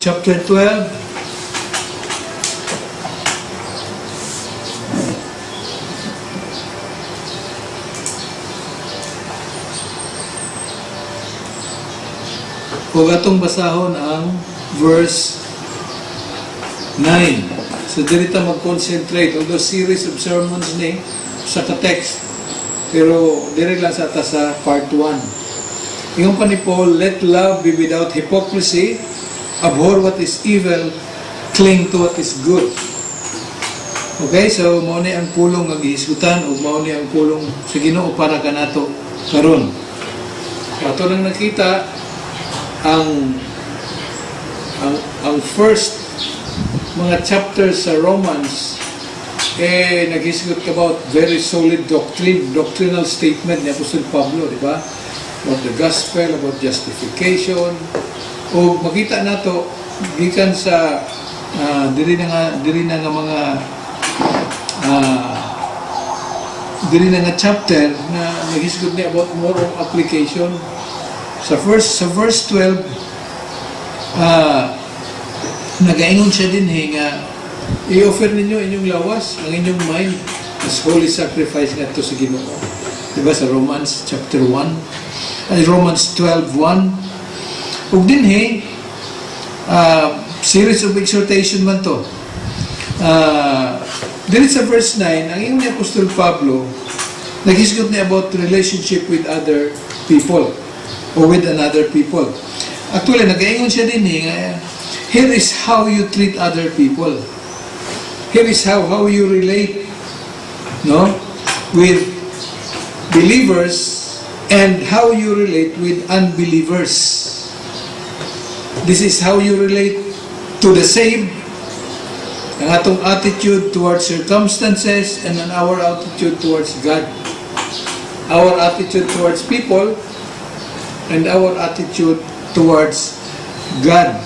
chapter 12. Huwag atong basahon ang verse 9. So, dito mag-concentrate. Although series of sermons ni sa ka-text. Pero, dito lang sa atas sa part 1. Yung pa ni Paul, let love be without hypocrisy, abhor what is evil, cling to what is good. Okay, so mao ni ang pulong nga gihisgutan ug mao ni ang pulong sa Ginoo para kanato karon. Ato nang nakita ang first mga chapters sa Romans naghisgot about very solid doctrinal statement ni Apostol Pablo, di ba? About the gospel, about justification. O makita nato gikan sa diri na nga mga chapter na naghisgot ni about more of application. Sa verse 12, nagaingon siya din nga i-offer ninyo inyong lawas, ang inyong mind as holy sacrifice nga to sa Ginoo. Diba sa Romans chapter 1, Romans 12:1. Ug dinhi series of exhortation man to. Dito sa verse 9, ang ingon ni Apostol Pablo, naghisgot niya about relationship with other people or with another people. Actually, nag-ingon siya din here is how you treat other people. Here is how you relate, no, with believers and how you relate with unbelievers. This is how you relate to the saved, ang atong attitude towards circumstances, and our attitude towards God. Our attitude towards people and our attitude towards God.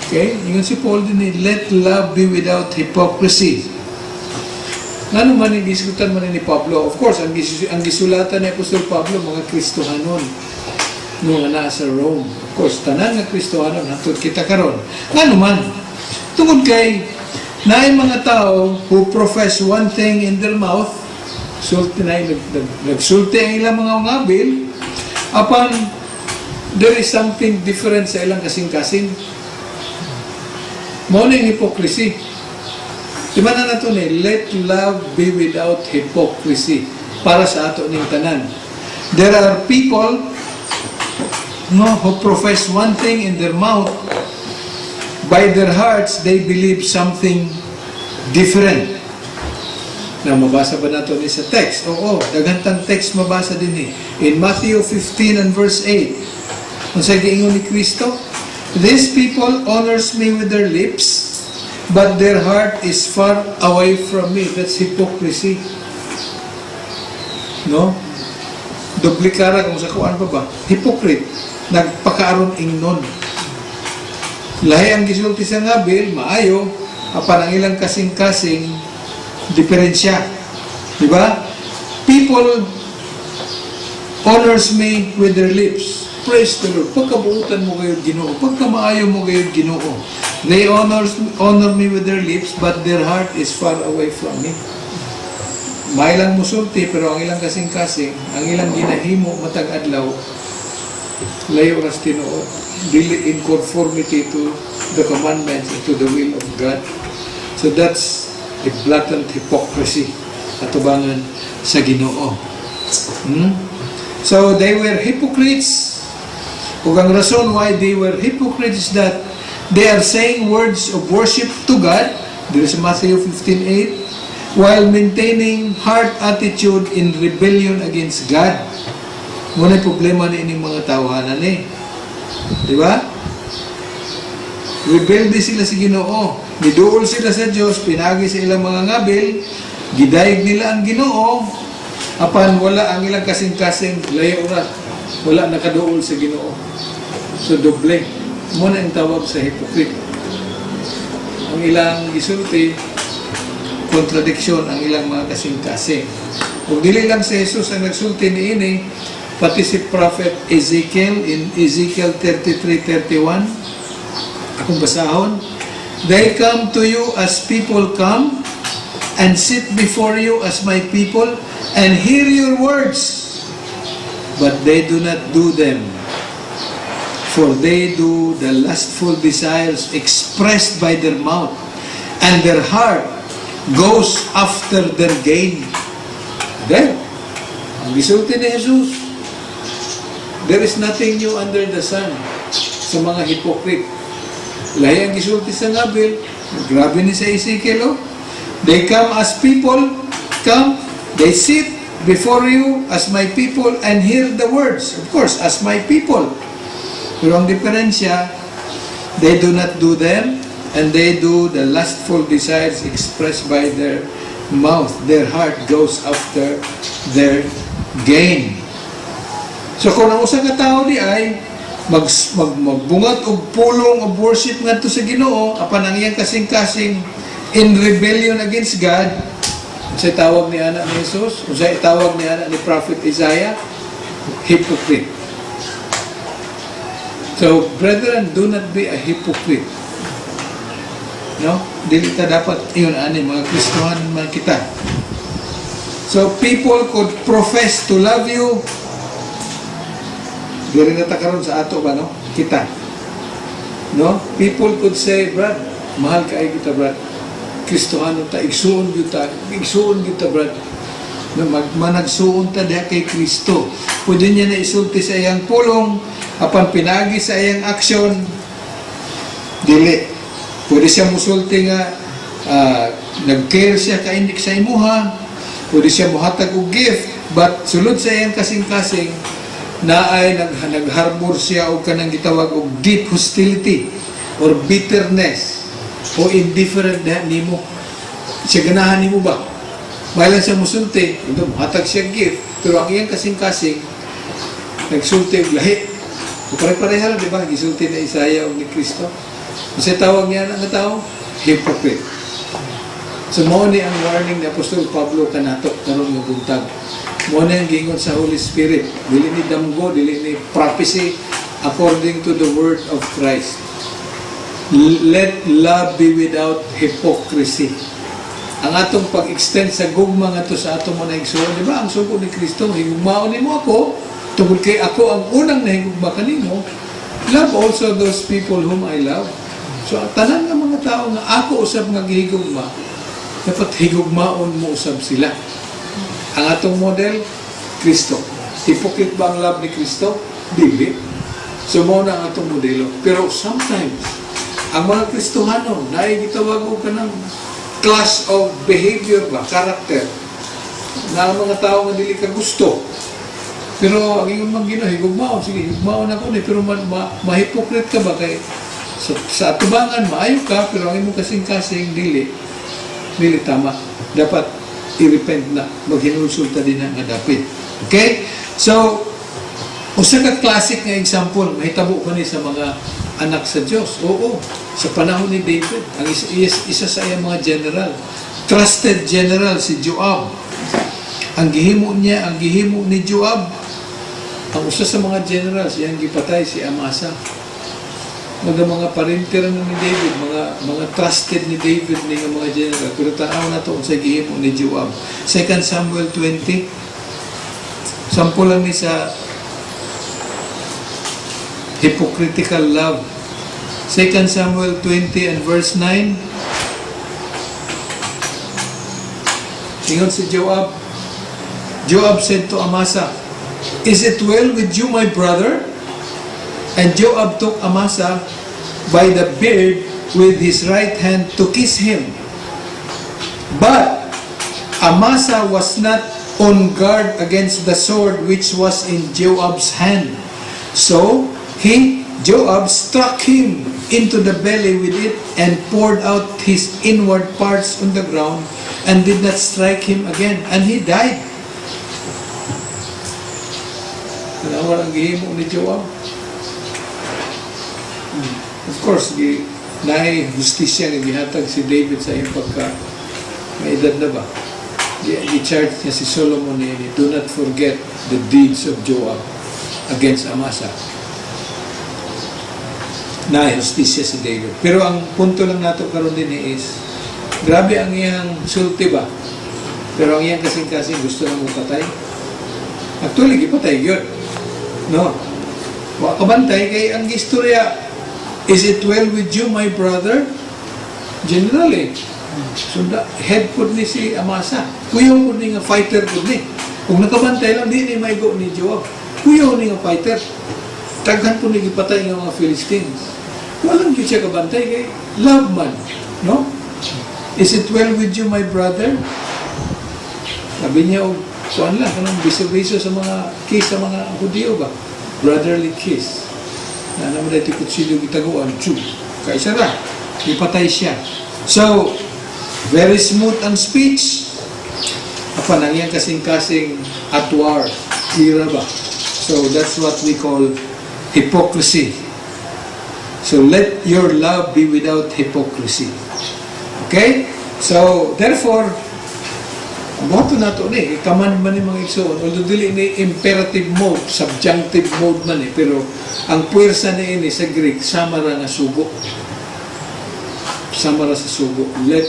Okay? Yung si Paul din let love be without hypocrisy. Ano man yung diskutan man ni Pablo? Of course, ang gisulatan ni Apostol Pablo, mga Kristohanon, mga nasa Rome. Of course, tanan nga Kristohanon, hatod kita karon. Ano man, tungod kay, na mga tao who profess one thing in their mouth, sulti na nagsulti ang ilang mga ngabil, apan there is something different sa ilang kasing-kasing. Mao na yung hypocrisy. Diba na nato ni, let love be without hypocrisy para sa ato ning tanan. There are people who profess one thing in their mouth, by their hearts they believe something different. Na mabasa ba nato ni sa text? Oo, daghantang text mabasa din in Matthew 15 and verse 8. Kung sa giingon ni Kristo, these people honors me with their lips, but their heart is far away from me. That's hypocrisy. No? Duplikara kung sa kuan pa ba? Hypocrite. Nagpakaaron ingnon. Lahi ang gisulti sa ngabil, maayo, apan ang ilang kasing-kasing diferensya. Diba? People honors me with their lips. Praise the Lord. Pagkabuutan mo kayo Ginoo, pagkamaayo mo kayo Ginoo, they honor me with their lips, but their heart is far away from me. May ilang musulti, pero ang ilang kasing-kasing, ang ilang ginahimo matag adlaw, layo ras Tinoo, dili in conformity to the commandments and to the will of God. So that's a blatant hypocrisy, atubangan sa Ginoo. So they were hypocrites. Ug ang rason why they were hypocrites is that they are saying words of worship to God, there is Matthew 15:8, while maintaining heart attitude in rebellion against God. Ngunit problema ni ining mga tawanan di ba? Rebelde sila sa Ginoo, niduol sila sa Dios, pinagi sa ilang mga ngabil, gidayeg nila ang Ginoo, apan wala ang ilang kasing-kasing layo ra, wala nakaduol sa Ginoo. So doble mo na ang tawag sa hypocrite. Ang ilang gisulti, kontradiksyon ang ilang mga kasing-kasing. Kung dili lang si Jesus ang nagsulti niini, pati si Prophet Ezekiel in Ezekiel 33:31, Kung basahon, they come to you as people come, and sit before you as my people, and hear your words, but they do not do them. For they do the lustful desires expressed by their mouth, and their heart goes after their gain. Then, ang gisulti ni Jesus, there is nothing new under the sun sa mga hypocrite. Lahi ang gisulti sa Ngabil, grabe ni sa Ezekiel, oh. They come as people, they sit before you as my people and hear the words. Of course, as my people. Pero ang diferensya, they do not do them, and they do the lustful desires expressed by their mouth. Their heart goes after their gain. So kung ang usang katao di ay magbungat o pulong o worship nga to sa Ginoo, apan ang iyang kasing-kasing in rebellion against God, unsay tawag ni anak ni Jesus, unsay tawag ni anak ni Prophet Isaiah, hypocrite. So, brethren, do not be a hypocrite. No? Dili ta dapat iyon ani mga Kristohanon man kita. So, people could profess to love you. Dili na ta karon sa ato ba, no? Kita. No? People could say, Brad, mahal kaay kita, Brad. Kristohanon ta, igsuon kita, Brad. No, managsuon ta diha kay Kristo. Pwede niya na isulti sa iyang pulong, apan pinagi sa iyang aksyon, dili. Pwede siya musulti nga, nag-care siya kaindik sa imuha, pwede siya muhatag og gift, but sulod sa iyang kasing-kasing, na ay nag-harbor siya o kanang gitawag og deep hostility or bitterness o indifferent na nimo. Siya ganahan nimo ba? Mailan siya musulti, ito, muhatag siya gift, pero ang iyang kasing-kasing, nagsulti og lahi. Pare-pareha lang, di ba? Gisulti na Isaiah o ni Kristo. Kasi tawag niya ang tao, hypocrite. So, mo ni ang warning ni Apostol Pablo kanato karon nga buntag. Mo ni ang gingon sa Holy Spirit. Dili ni damgo, dili ni prophecy according to the word of Christ. Let love be without hypocrisy. Ang atong pag-extend sa gugma nga to sa atong mga igsoon, di ba? Ang sugo ni Kristo, higugmaon nimo ako, tungkol kay ako ang unang nahigugma kanimo. Love also those people whom I love. So, tanan nga mga tao nga ako usab nga gihigugma, dapat higugmaon mo usab sila. Ang atong model, Kristo. Hypocrite ba ang love ni Kristo? Dili. So, mo na ang atong modelo. Pero sometimes, ang mga Kristohanon, naigitawag o ka ng class of behavior ba, character, na ang mga tao nga dili ka gusto. Pero ang iyong mga Ginoo, higugmaon, sige, higugmaon ako ni, pero ma-hypocrite ka ba kay sa atubangan, maayo ka, pero ang iyong kasing-kasing dili tama. Dapat i-repent na, maghinulsulta din na nga dapit. Okay? So, usa ka classic nga example, mahitabo ko ni sa mga anak sa Diyos. Oo, sa panahon ni David, ang isa sa iyang mga general, trusted general si Joab. Ang gihimo ni Joab, ang usa sa mga generals, iyang gipatay si Amasa. Mga parinter ni David, mga trusted ni David ni mga general. Pero tanaw na to sa gihimo ni Joab. 2 Samuel 20, sample lang ni sa hypocritical love. 2 Samuel 20 and verse 9. Ingon si Joab. Joab said to Amasa, "Is it well with you, my brother?" And Joab took Amasa by the beard with his right hand to kiss him. But Amasa was not on guard against the sword which was in Joab's hand. So Joab struck him into the belly with it and poured out his inward parts on the ground and did not strike him again. And he died. Tanawa ang gihimo ni Joab. Of course, naay justisya nga gihatag si David sa iyang pagka may edad na ba. I-charge niya si Solomon ni do not forget the deeds of Joab against Amasa. na justisya si David. Pero ang punto lang nato karon din is, grabe ang iyang sulti ba? Pero ang iyang kasing-kasing gusto na mo patay. Actually, gipatay yun. No? Wa kabantay kay ang istorya, is it well with you, my brother? Generally, so head po ni si Amasa. Kuyaw po ni nga fighter po ni. Kung nakabantay lang, di ni may go ni Joab. Kuyaw ni nga fighter. Taghan po ni gipatay ng mga Philistines. Walang yun siya kabantay kay love man. No? Is it well with you, my brother? Sabi niya, kuan lang, anong biso-biso sa mga kiss sa mga Hudyo ba? Brotherly kiss. Na naman dahil kutsilyo gitaguan, tsu. Kaysa ra, ipatay siya. So, very smooth ang speech. Apa nang yan kasing-kasing at war. Clear ba? So, that's what we call hypocrisy. So, let your love be without hypocrisy. Okay? So, therefore, buhato na ito ni, ikaman man yung mga igsoon, although dili ni imperative mode, subjunctive mode man pero ang puwersa na ini sa Greek, samara na sugo. Samara sa sugo. Let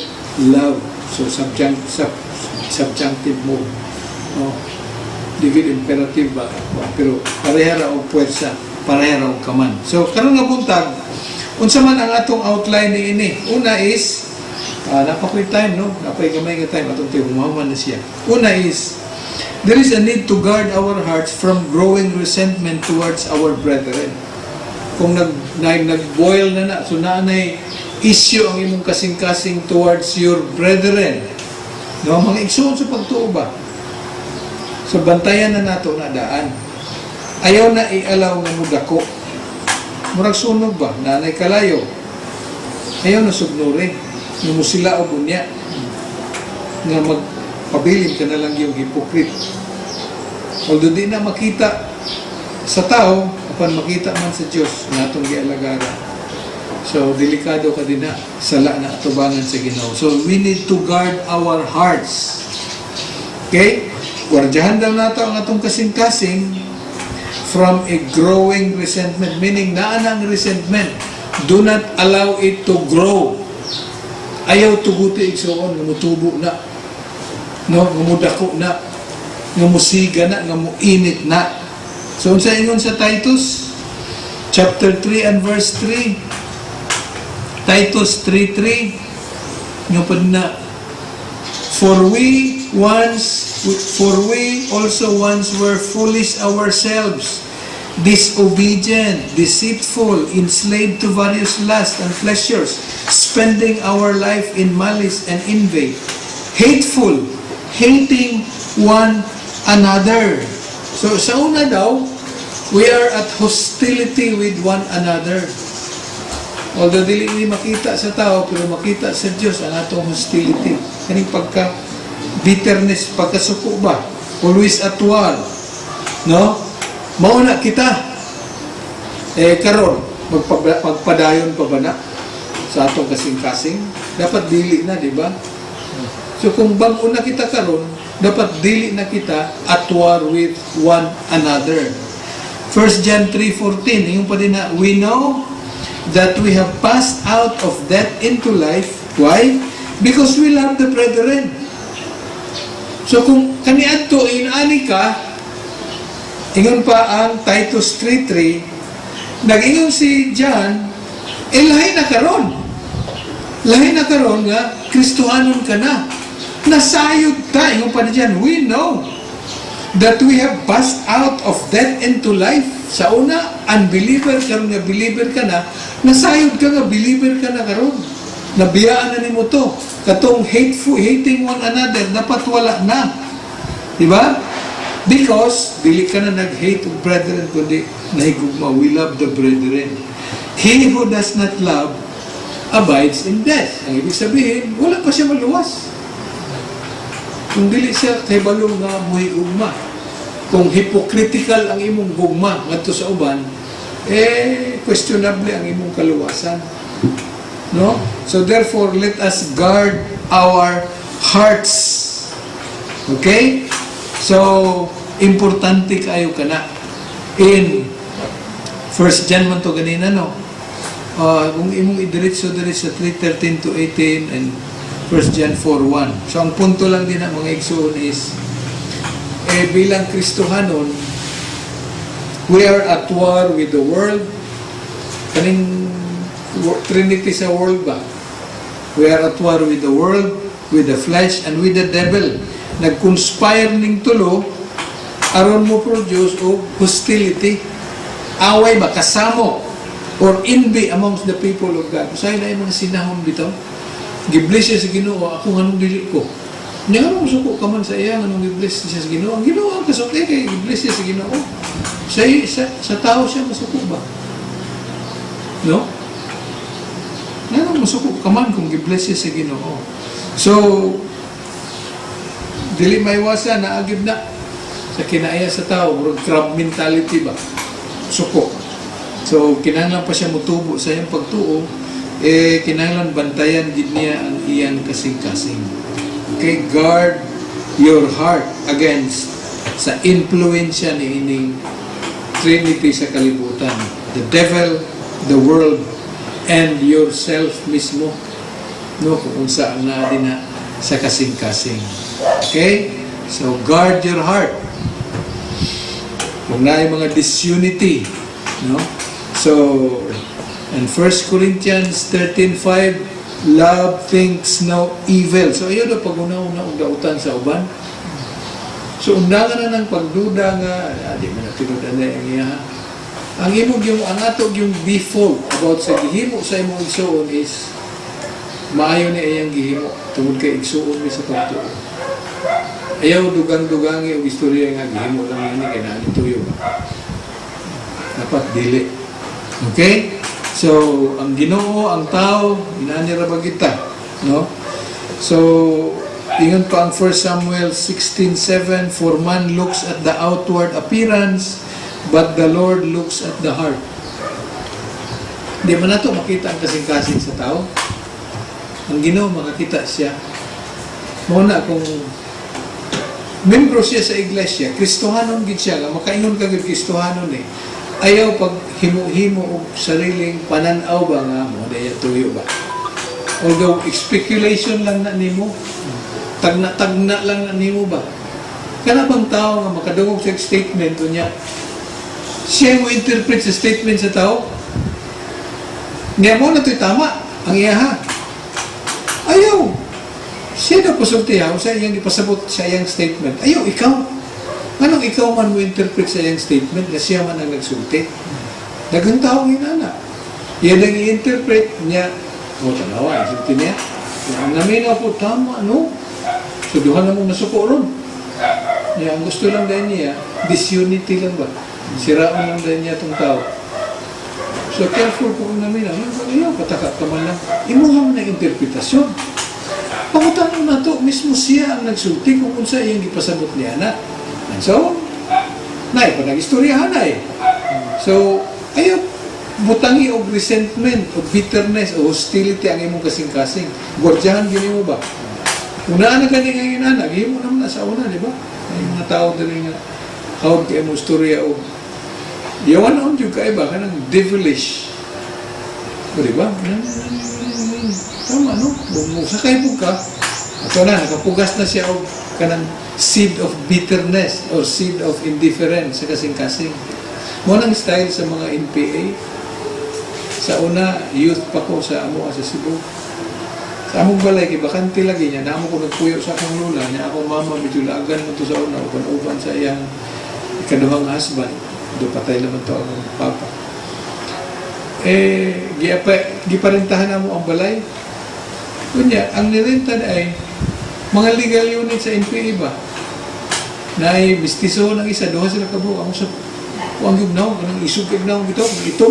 love. So, subjunctive mode. No? Digit imperative ba? Pero pareha ra og puwersa, pareha ra og kaman. So, karon nga buntag, unsa man ang atong outline ni ini. Una is, napakoy time, no? Napay gamay nga time, atong tayo, humaman na siya. Una is, there is a need to guard our hearts from growing resentment towards our brethren. Kung nag-boil na, so naanay issue ang imong kasing-kasing towards your brethren. No? Mga igsoon sa pagtuo ba? So, bantayan na nato na daan. Ayaw na i-allow nga mudako. Murag sunog ba? Nanay kalayo. Ayaw na sugnuri. Nga mo sila o bunya. Nga magpabilin ka na lang yung hypocrite. Although di na makita sa tao, upang makita man sa Diyos, na itong gialagara. So, delikado ka din na, sala na atubangan sa Ginoo. So, we need to guard our hearts. Okay? Guardyahan daw nato ang atong kasing-kasing from a growing resentment. Meaning, naanang resentment. Do not allow it to grow. Ayaw tuguti igsoon, nga mutubo na. No? Nga mudako na. Nga musiga na, nga muinit na. So, unsa ingon sa Titus? Chapter 3 and verse 3. Titus 3:3. Nga pa na, For we also once were foolish ourselves, disobedient, deceitful, enslaved to various lusts and pleasures, spending our life in malice and envy, hateful, hating one another. So sa una daw, we are at hostility with one another. Although dili ni makita sa tao, pero makita sa Diyos ang atong hostility. Kaning pagka bitterness, pagkasuko ba? Always at war. No? Mauna kita. Karon, magpadayon pa ba na sa atong kasing-kasing? Dapat dili na, di ba? So kung bang-una kita karon, dapat dili na kita at war with one another. 1 John 3:14, yung pa din na, we know that we have passed out of death into life. Why? Because we love the brethren. So kung kaniadto inaani ka, ingon pa ang Titus 3:3, nag-ingon si John, lahi na karon. Lahi na karon nga, Kristohanon ka na. Nasayod ta, ingon pa ni John, we know that we have passed out of death into life. Sa una, unbeliever, karon nga believer ka na, nasayod ka nga, believer ka na karon. Nabiyaan na nimo to. Katong hating one another, dapat wala na. Diba? Because, dili ka na nag-hate of brethren, kundi nahigugma, we love the brethren. He who does not love, abides in death. Ang ibig sabihin, wala pa siya maluwas. Kung dili siya kay balong nga muhigugma, kung hypocritical ang imong gugma ngadto sa uban, questionable ang imong kaluwasan. No? So therefore, let us guard our hearts. Okay? So, importante kayo ka na. In 1 John man to ganina, no? kung imong idiretso diri sa 3:13 to 18 and 1 John 4:1. So ang punto lang din na mga igsoon is bilang Kristohanon, we are at war with the world. Kaning Trinity sa world ba? We are at war with the world, with the flesh, and with the devil. Nag-conspire ning tulo aron mo produce o hostility, away ba, kasamo, or envy amongst the people of God. Usahay na yung mga sinahon bitaw. Gibless siya sa Ginoo, ako nganong dili ko. Nya nga nung suko ka man sa iya, nganong gibless siya sa Ginoo. Ang Ginoo ang kasuki kay gibless siya sa Ginoo. Sa tao siya masuko ba? No? Nga nung masuko ka man kung gibless siya sa Ginoo. So, dili maiwasan na agib na sa kinaaya sa tao, crab mentality ba? Suko. So, kinahanglan pa siya mutubo sa iyang pagtuo, kinahanglan bantayan gid niya ang iyang kasing-kasing. Okay, guard your heart against sa influensya ni ining Trinity sa kalibutan. The devil, the world, and yourself mismo. No, kung saan na din na sa kasing-kasing. Okay? So, guard your heart. Kung na yung mga disunity, no? So, in 1 Corinthians 13:5, love thinks no evil. So, ayun na pag-una-una og dautan sa uban. So, undangan na ng pagduda nga, di man napinudan na yung iya. Ang imong yung, ang atog yung default about sa gihimo sa imong igsoon is maayo ni iyang gihimo tungod kay igsoon mi sa pagtuo. Ayaw dugang-dugangi og istorya nga gihimo lang ni kay naani tuyo. Dapat dili. Okay? So, ang Ginoo, ang tao, inaani ra ba kita, no? So, ingon pa ang 1 Samuel 16:7, for man looks at the outward appearance, but the Lord looks at the heart. Di man nato makita ang kasing-kasing sa tao. Ang Ginoo makakita siya. Muna kung membro siya sa iglesia, Kristohanon gid siya, nga makaingon ka gid Kristohanon eh. Ayaw pag himo-himo og sariling pananaw ba nga mo daya tuyo ba. Although speculation lang na nimo, tagna lang na nimo ba. Kana bang tao nga makadungog sa statement niya, siya mo interpret sa statement sa tao? Niya mo na ito'y tama, ang iyaha. Ayaw. Siya na pasultiyaw sa iyang ipasabot sa iyang statement. Ayaw, ikaw. Anong ikaw man mo interpret sa iyang statement na siya man ang nagsulti? Dagang tao inana. Yan ang i-interpret niya. O, tanawa, isulti niya. Ang naminaw po, tama, no? So, duha na mong nasuko ron. Ang gusto lang dahil niya, disunity lang ba? Siraan lang dahil niya itong tao. So, careful po kung naminaw. Ayaw, pataka ka man lang. Imuha mo na interpretasyon. Pangutanong na to, mismo siya ang nagsulti kung unsa iyang ipasabot niya na. And so, panag-istoryahan na eh. So, ayaw, butangi o resentment, o bitterness, o hostility ang imong kasing-kasing. Gordyahan gini mo ba? Unaan na gani ngayon na, nagihim mo naman na sa una, di ba? May mga tao din nga, kawag kayo mo istorya o yawan na yung kaiba, kanang devilish. O di ba? Tama, no? Sakay po ka. Ito na, nakapugas na siya o kanang seed of bitterness or seed of indifference sa kasing-kasing. Munang style sa mga NPA. Sa una, youth pa ko sa amo sa Cebu. Sa among balay, kibakante lagi niya, na amo ko nagpuyo sa akong lula, niya akong mama, medyo laagan mo to sa una, upan-upan sa iyang ikaduhang husband. Do patay naman to ang papa. Giparentahan na mo ang balay. Kunya, ang nirenta na ay mga legal unit sa NPA ba? Na ay mistiso ng isa, doha sila kabuo. Ang gibnaw, anong isog gibnaw ito.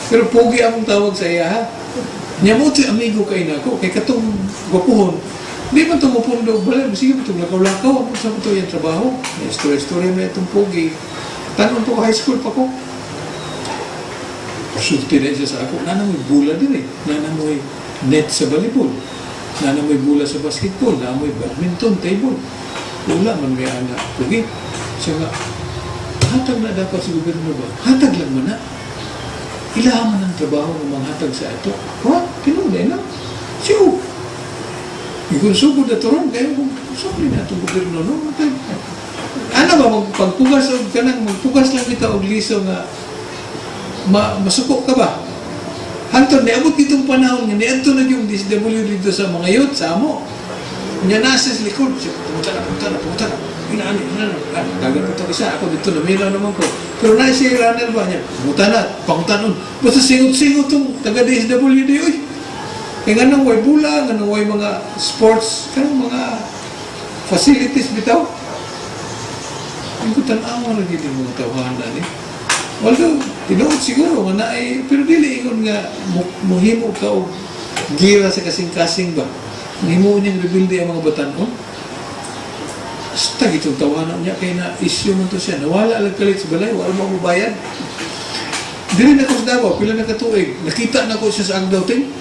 Pero pogi among tawag sa iya ha. Niya mo ito amigo kay nako, kay katong gwapuhon. Hindi man ito mapundo, balay, sige mo ito lakaw-lakaw, ako sa ito yung trabaho. May story mo itong pogi. Tanong po, high school pa ko. Sulti na siya sa ako, nanamoy bula din eh. Nanamoy net sa volleyball. Nanamoy bula sa basketball. Nanamoy badminton, table. Wala man may anak. Pogi. Siya nga, hatag na dapat sa gobyerno ba? Hatag lang man na. ilaman ang trabaho ng mga hatag sa ito. Ha? Kinunay na. Siyo. Igunsugod na turon, kaya kung sumuli na itong gobyerno, no? Ano ba, magpugas o kanang magpugas lang kita o liso nga masuko ka ba? Hantod, niabot itong panahon nga, niadto na yung DSW dito sa mga youth, sa amo. Niya nasa sa likod, pumunta na. Inaani, dagan ko itong isa, ako dito namilaw naman ko. Pero na siya runner ba niya, pumunta na, pangutanon. Basta singot-singot itong taga-DSWD, uy. Kaya nga nang way bula, nga nang way mga sports, kanang mga facilities bitaw. Ang kutanawa na gini mga tawanan eh. Although, tinuod siguro, nga na eh, pero dili ingon nga, muhimo ka o gira sa kasing-kasing ba? Muhimo niyang rebuildi ang mga batan-on. Basta itong tawanan niya, kaya na-issue man to siya. Nawala lang kalit sa balay, wala mo mabayad. Dili na ko sa Davao, pila na katuig. Nakita na ko siya sa Agdauting.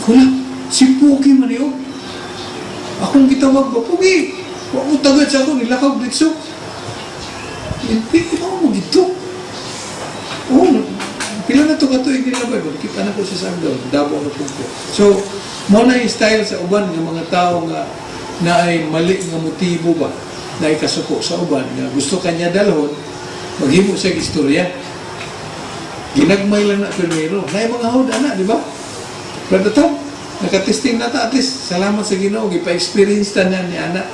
Wala, si Pugi man yun. Akong gitawag ba, Pugi, huwag mo tagad sa ako, nilakaw dito. Hindi, mo gito. Oo, pila na ito katuig nila ba? Nakita na ko siya sa Agdaw, Davao na po. So, mo na yung style sa uban ng mga tao nga na ay mali nga motibo ba, na ay kasuko sa uban, nga gusto kanya dalhon, maghimo siya istorya. Ginagmay lang na primero. Na yung mga hawd, di ba? Pero ito, nakatesting na ta, at least, salamat sa Ginoo, ipa-experience ta na ni Ana.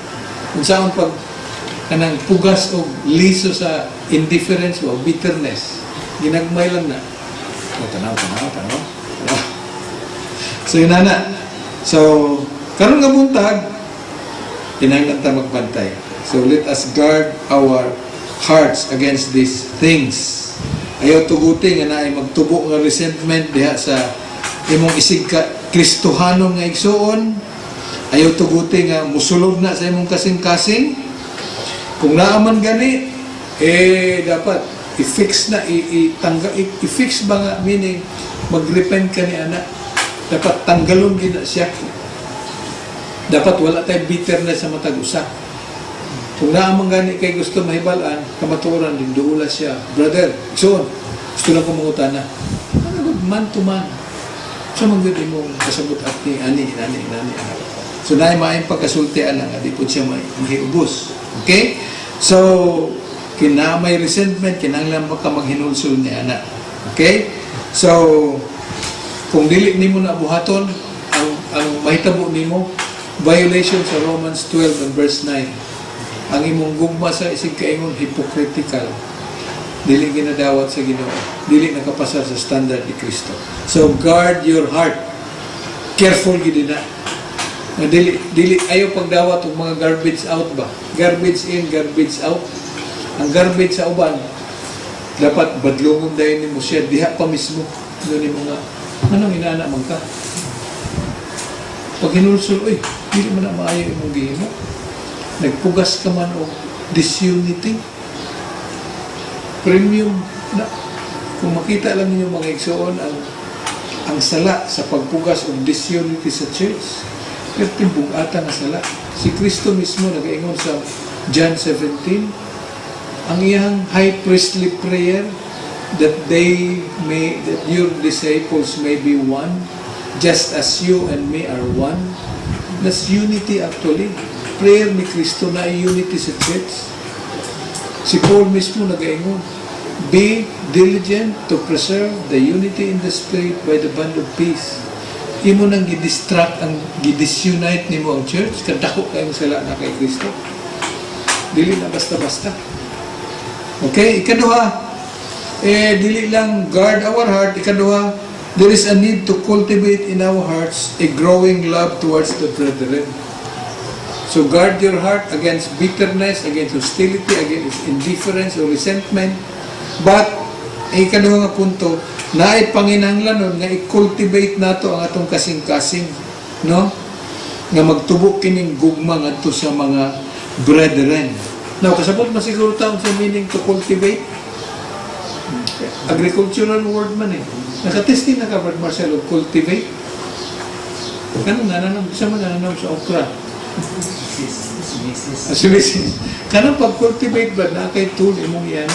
Kung saan pag kanang pugas o liso sa indifference o bitterness, ginagmay lang na. O, tanaw. So, yun na. So, karon nga buntag, kinahanglan ta magbantay. So, let us guard our hearts against these things. Ayaw tuguti nga na ay magtubo nga resentment diha sa imong isig ka Kristohanon nga igsuon. Ayaw tuguti nga musulod na sa imong kasing-kasing. Kung naaman gani, dapat i-fix na, i-fix ba nga, meaning mag-repent ka ni Ana. Dapat tanggalon gina siya. Dapat wala tayo bitterness sa matag usa. Kung naaman gani kay gusto mahibalaan, kamaturan din duula siya. Brother, igsuon, gusto lang kong mangutana. Man to man. So magdali mo kasabot at ni ani. So na maayong pagkasultian lang, di po siya mahiubos. Okay? So, may resentment, kinanglan ka maghinulsol ni Ana. Okay? So, kung dili nimo na buhaton, ang mahitabo nimo, violation sa Romans 12 and verse 9. Ang imong gugma sa isig kaingon, hypocritical. Dili ginadawat sa Ginoo, dili nakapasa sa standard ni Kristo. So guard your heart. Careful gid na. Dili ayo pagdawat og mga garbage out ba? Garbage in, garbage out. Ang garbage sa uban dapat badlungon dayon nimo siya diha pa mismo. Ngani mo nga anong inana man ka? Pag hinulsol, dili man na maayo imong gihimo. Nagpugas ka man og disunity. Premium na. Kung makita lang ninyo mga igsoon ang sala sa pagpugas o disunity sa church, pero timbugatan na sala. Si Kristo mismo nag-ingon sa John 17, ang iyang high priestly prayer that your disciples may be one, just as you and me are one. That's unity actually. Prayer ni Kristo na unity sa church. Si Paul mismo nag-ingon, be diligent to preserve the unity in the Spirit by the bond of peace. Imo nang gidistract ang gidisunite nimo ang church, kadako kayong sala na kay Kristo. Dili na basta-basta. Okay, ikaduha, dili lang guard our heart. Ikaduha, there is a need to cultivate in our hearts a growing love towards the brethren. So guard your heart against bitterness, against hostility, against indifference or resentment. But, ikaduha nga punto, na ipanginahanglan nga i-cultivate nato ang atong kasing-kasing, no? Nga magtubo kining gugma ngadto sa mga brethren. Now, kasabot man siguro taon sa meaning to cultivate. Agricultural word man eh. Nakatesting na ka, Brad Marcelo, cultivate. Kanong nananong, isa man nananong sa okra. Kanang pag-cultivate ba na kay tool imong iyan?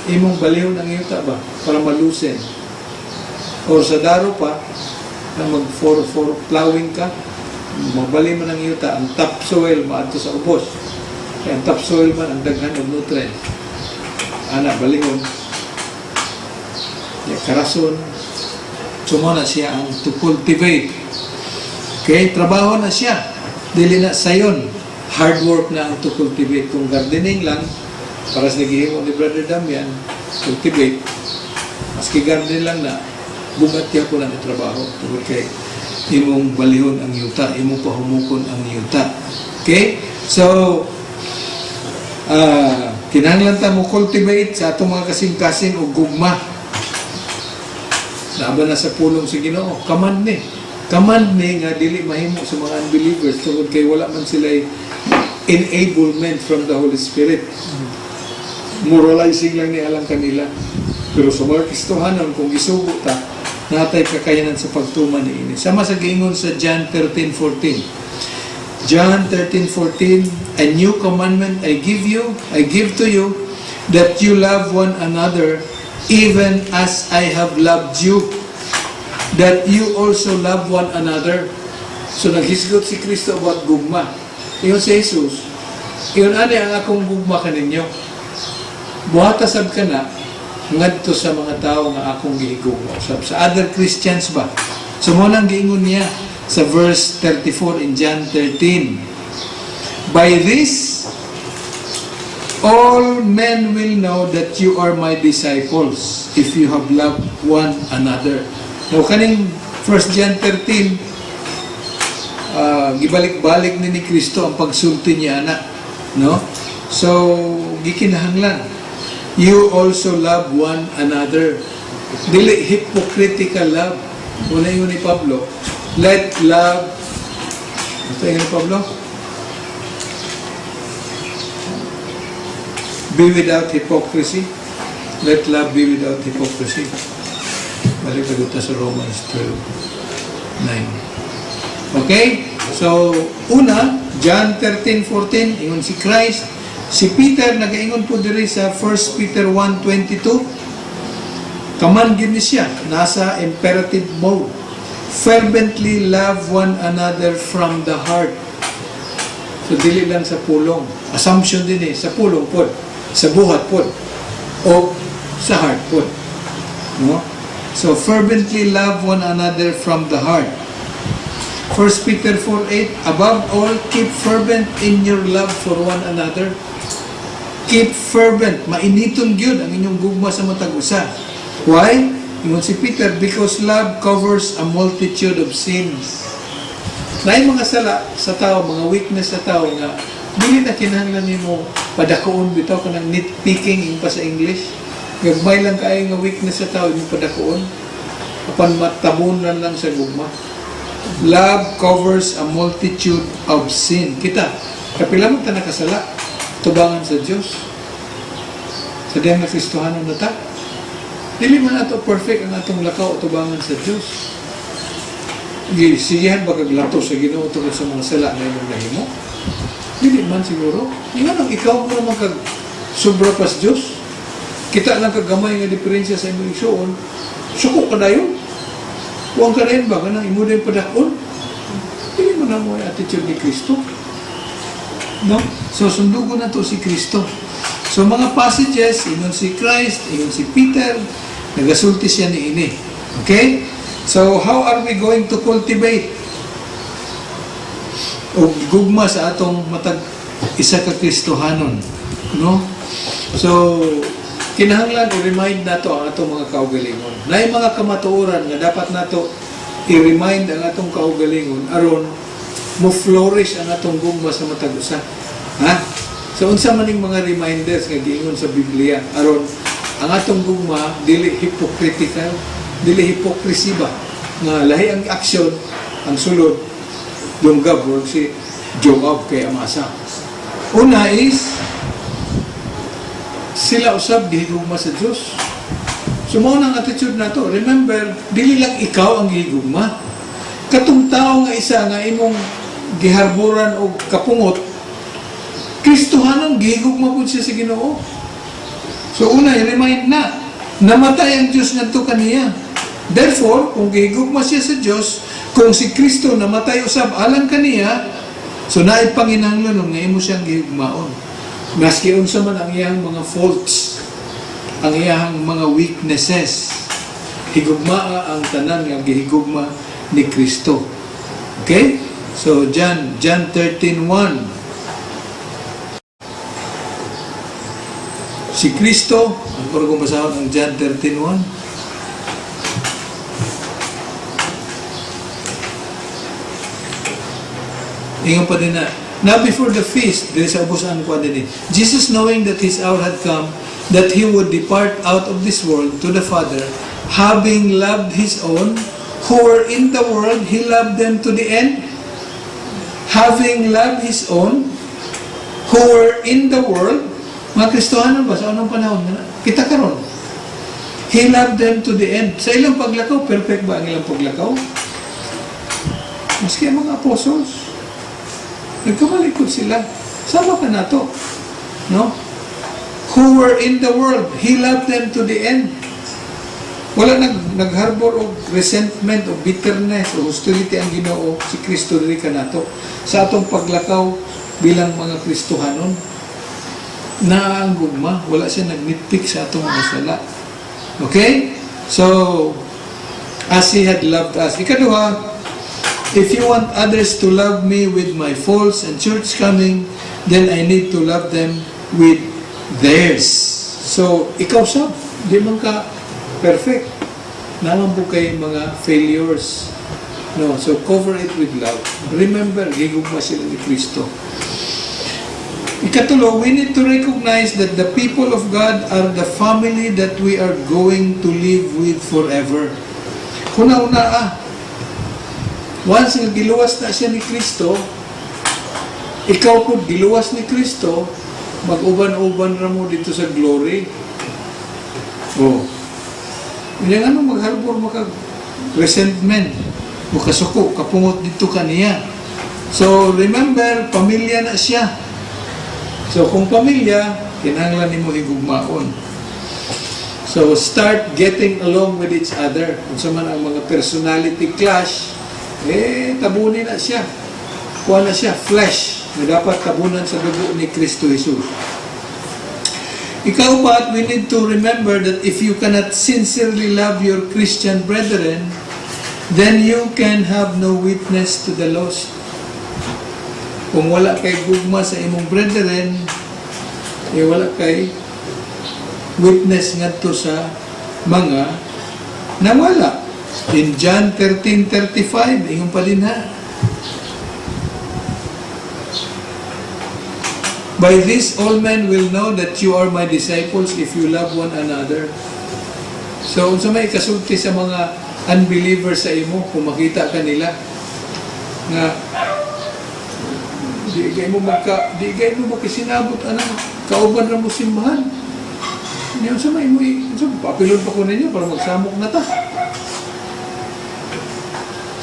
imong balihon ang yuta ba para malusen, or sa daro pa na mag for plowing ka, magbali man ang yuta, ang topsoil maadto sa ubos, kaya ang topsoil man ang daghan ng nutrient, anak balihon ya karason. Sumo na siya ang to cultivate. Okay, trabaho na siya, dili na sayon, hard work na ang to cultivate. Kung gardening lang, para sa nagihimo ni Brother Damian, cultivate, maski garden lang na, bugat niya po lang ang trabaho. Tungkol kay imong balihon ang yuta, imong pahumukon ang yuta. Okay? So, kinahanglan ta mo cultivate sa atong mga kasing-kasing o gugma. Laban na sa pulong sa Ginoo, command ni nga dili mahimo sa mga unbelievers tungkol kay wala man sila enablement from the Holy Spirit. Moralizing lang ni alang kanila. Pero sa mga Kristohanon, kung isugo ta, natay kakayanan sa pagtuman ni ini. Sama sa giingon sa John 13:14. John 13:14, a new commandment I give to you, that you love one another, even as I have loved you, that you also love one another. So naghisgot si Kristo about gugma. Iyon si Jesus, iyon ani ang akong gugma kaninyo. Buhata sab ka na, ngadto sa mga tao nga akong gihigugma. Sa other Christians ba? So mo nang giingon niya sa verse 34 in John 13. By this, all men will know that you are my disciples if you have loved one another. Now, kaning 1 John 13, gibalik-balik ni Kristo ang pagsulti niya anak. No? So, gikinahanglan. You also love one another. Dili hypocritical love. Una yun ni Pablo. Let love, ito yun ni Pablo? Be without hypocrisy. Let love be without hypocrisy. Balik na sa Romans 12:9. Okay? So, una, John 13:14, ingon si Christ. Si Peter, nag-ingon po diri sa 1 Peter 1:22. Command yun siya. Nasa imperative mode. Fervently love one another from the heart. So, dili lang sa pulong. Assumption din sa pulong po. Sa buhat po, o sa heart po. No? So, fervently love one another from the heart. 1 Peter 4:8, above all, keep fervent in your love for one another. Keep fervent. Mainiton gyud ang inyong gugma sa matag usa. Why? Ingon si Peter, because love covers a multitude of sins. Naay mga sala sa tao, mga weakness sa tao nga dili na kinahanglan nimo padakoon bitaw ka ng nitpicking in pa sa English. Gagmay lang kaayo nga weakness sa tao yung padakoon. Apan matabunan lang sa gugma. Love covers a multitude of sin. Kita, kapila mo ta nakasala, tubangan sa Diyos. Sa diyang na Kristohanon na ta. Dili man ato perfect ang atong lakaw tubangan sa Diyos. Siyahan ba kaglato sa Ginoo tungkol sa mga sala na imong nahimo? Dili man siguro. Ingon ang ikaw mo naman kag sobra pas Diyos. Kita lang kagamay nga diferensya sa imong igsoon. Suko ka na yun. Huwag ka rin ba? Kanang imo din padakon. Dili mo na mo yung attitude ni Kristo. No? So, sundugo na to si Kristo. So, mga passages, ingon si Christ, ingon si Peter, nagasulti siya ni ini. Okay? So, how are we going to cultivate o gugma sa atong matag isa ka Kristohanon? No? So, kinahanglan i-remind nato ang atong mga kaugalingon. Naay mga kamatuoran nga dapat nato i-remind ang atong kaugalingon aron mo flourish ang atong gugma sa matag usa. Ha? So, unsa man ning mga reminders nga giingon sa Biblia aron ang atong gugma dili hypocritical, dili hypocrisy ba nga lahi ang aksyon, ang sulod yung gabor si Joab kay Amasa. Una is sila usab gihigugma sa Dios. So mao nang attitude nato. Remember, dili lang ikaw ang gihigugma. Katong tao nga isa nga imong giharboran og kapungot, Kristohanon gihigugma pud siya sa Ginoo. So una, i-remind na, namatay ang Diyos ngadto kaniya. Therefore, kung gihigugma siya sa Diyos, kung si Kristo namatay usab alang kaniya, so naay panginahanglan nga imo siyang gihigmaon. Maski unsa man ang iyang mga faults, ang iyang mga weaknesses, higugmaa ang tanan nga gihigugma ni Kristo. Okay? So John 13:1. Si Kristo, ang kung basahon ang John 13:1. Ingon pa din na, now before the feast, there is a ubusan ko din. Jesus, knowing that his hour had come, that he would depart out of this world to the Father, having loved his own, who were in the world, he loved them to the end. Having loved his own, who were in the world, mga Kristohanon ba? Sa anong panahon? Kita karon. He loved them to the end. Sa ilang paglakaw, perfect ba ang ilang paglakaw? Maski ang mga apostles, nagkamalikod sila. Sama ka na to. No? Who were in the world, he loved them to the end. Wala nagharbor o resentment o bitterness o hostility ang Ginoo, si Kristo diri ka nato. Sa atong paglakaw bilang mga Kristohanon, naanggugma, wala siya nag-nitpick sa atong mga sala. Okay? So, as he had loved us. Ikaduha, if you want others to love me with my faults and shortcomings, then I need to love them with theirs. So, ikaw sab, di man ka perfect. Naman po kayo mga failures. No, so cover it with love. Remember, gigugma sila ni Kristo. Ikatulo, we need to recognize that the people of God are the family that we are going to live with forever. Una-una once nga giluwas na siya ni Kristo, ikaw po giluwas ni Kristo, mag-uban-uban ra mo dito sa glory. Oh. Yung ano, magharbor maka resentment, o kasuko, kapungot dito kaniya. So, remember, pamilya na siya. So, kung pamilya, kinahanglan nimo higugmaon. So, start getting along with each other. Kung sa man ang mga personality clash, tabunin na siya. Kuha na siya, flesh, na dapat tabunan sa dugo ni Kristo Jesus. Ikaw pa, we need to remember that if you cannot sincerely love your Christian brethren, then you can have no witness to the lost. Kung wala kay gugma sa imong brethren, wala kay witness ngadto sa mga nawala. In John 13:35, ingon pa din ha. By this all men will know that you are my disciples if you love one another. So, unsa may kasulti sa mga unbelievers sa imo, kung makita ka nila nga di gay mo makisinabot anang kauban ra mo simbahan. Niya unsa may mo papilon pa ko ninyo para magsamok na ta.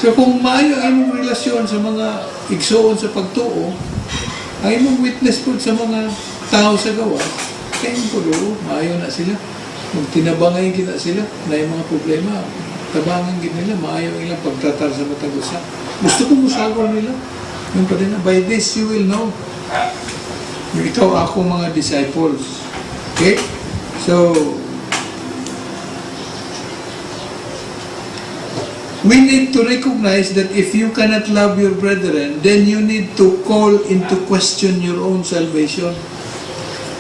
So, kung maayo ang imong relasyon sa mga igsoon sa pagtuo, ang imong witness po sa mga tao sa gawas, kaya yung pulo, maayo na sila. Kung tinabangay kita sila, na yung mga problema, tabangan gid nila, maayo ilang pagtatar sa matagusa. Gusto ko musagaw nila. Yung pa din na, by this you will know. Ikaw ako mga disciples. Okay? So, we need to recognize that if you cannot love your brethren, then you need to call into question your own salvation.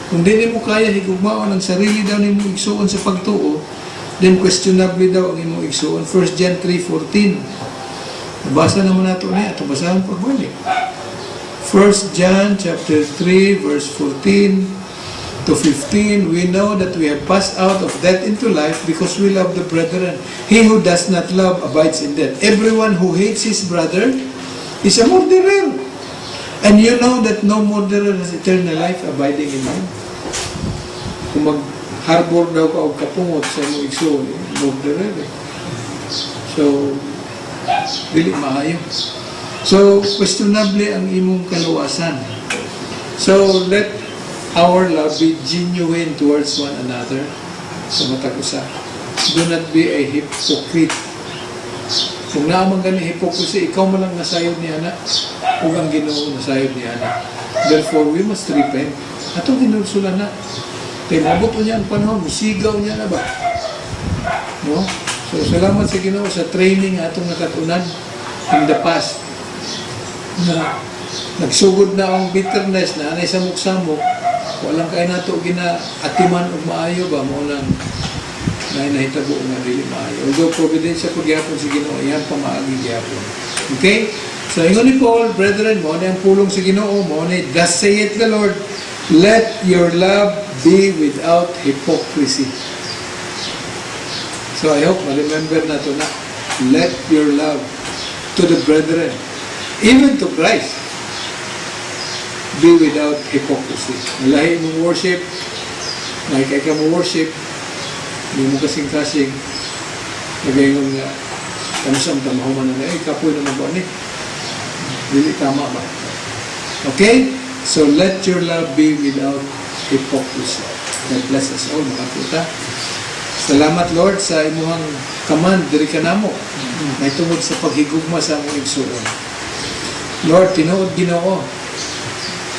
Kung di mo kaya higugmaon ang sarili daw ni mo igsuon sa pagtuo, then questionably daw ang imong igsuon. 1 John 3:14. Nabasa naman nato niya. Ito basahan pagbalik. 1 John chapter 3 verse 14 to 15, we know that we have passed out of death into life because we love the brethren. He who does not love abides in death. Everyone who hates his brother is a murderer. And you know that no murderer has eternal life abiding in him. Kung mag-harbor daw ka o kapungot sa imong igsoon, murderer. So, dili maayo. So, questionable ang imong kaluwasan. So, our love be genuine towards one another. Sa matag usa. Do not be a hypocrite. Kung naman gani hypocrisy, ikaw mo lang nasayod ni Ana, o ang Ginoo nasayod ni Ana. Therefore, we must repent. Atong ginulsulan na. Kaya mabot niya ang panahon, musigaw niya na ba? No? So, salamat sa Ginoo sa training atong nakatunan in the past. Na nagsugod na ang bitterness na anay samok-samok, walang kaya na ito ginaatiman o maayo ba? Mo lang na nahitabo nga dili maayo. Although providensya ko gyapon si Ginoo, yan pamaagi gyapon. Okay? So, ingon ni Paul, brethren, mo na ang pulong si Ginoo, mo na, thus saith the Lord, let your love be without hypocrisy. So, I hope ma-remember na ito na, let your love to the brethren, even to Christ, be without hypocrisy. Malahi mong worship, nakikay ka mo worship, hindi mo kasing-kasing, nagayon nga, kamusang tamahuman na, kapoy naman ba ni? Dili tama ba? Okay? So, let your love be without hypocrisy. God bless us all, mga puta. Salamat, Lord, sa imuhang command, diri ka namo. May tungod sa paghigugma sa among igsuon. Lord, tinuod Ginoo,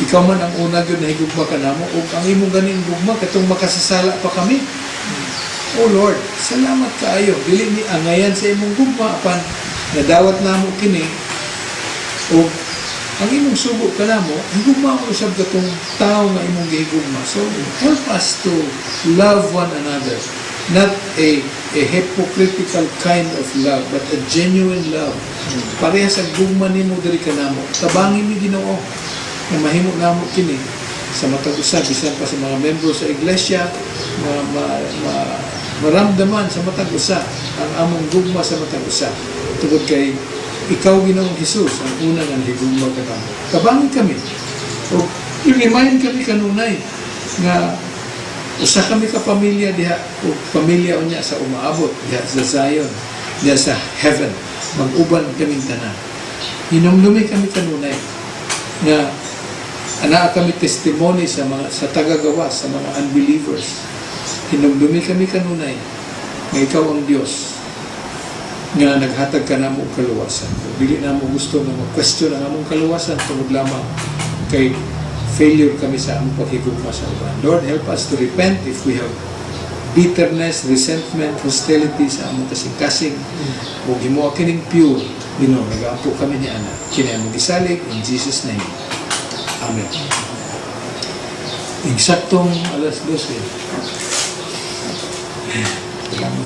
ikaw man ang una yun na higugma ka namo, o ang imong ganing gugma, katong makasasala pa kami. Oh Lord, salamat kaayo. Dili ni angayan sa imong gugma, apan nadawat namo kini, o ang imong subo ka namo, higugma mo usab katong tao nga imong gihigugma. So, help us to love one another. Not a hypocritical kind of love, but a genuine love. Parehas ang gugma nimo diri ka namo. Tabangin ni Ginoo na mahimo namo kini sa matag usa, bisan pa sa mga membro sa iglesia, maramdaman sa matag usa ang among gugma sa matag usa. Tungod kay ikaw, Ginoong Hesus, ang unang ang higugma ka namo. Tabangin kami. O i-remind kami kanunay nga usa kami ka pamilya diha, o pamilya unya sa umaabot diha sa Zion, diha sa heaven, mag-uban kaming tanan. Hinumdumi kami kanunay nga ana kami testimony sa mga sa tagagawas, sa mga unbelievers. Hinumdumi kami kanunay nga ikaw ang Dios nga naghatag ka namo og kaluwasan. Dili na mo gusto na mag-question ang among kaluwasan tungod lamang kay failure kami sa among paghigugma sa uban. Lord, help us to repent if we have bitterness, resentment, hostility sa among kasing-kasing, o himuha kining pure. Ginoo, nag-aampo kami ni Ana. Kini among gisalig in Jesus' name. Amen. Eksaktong alas 12.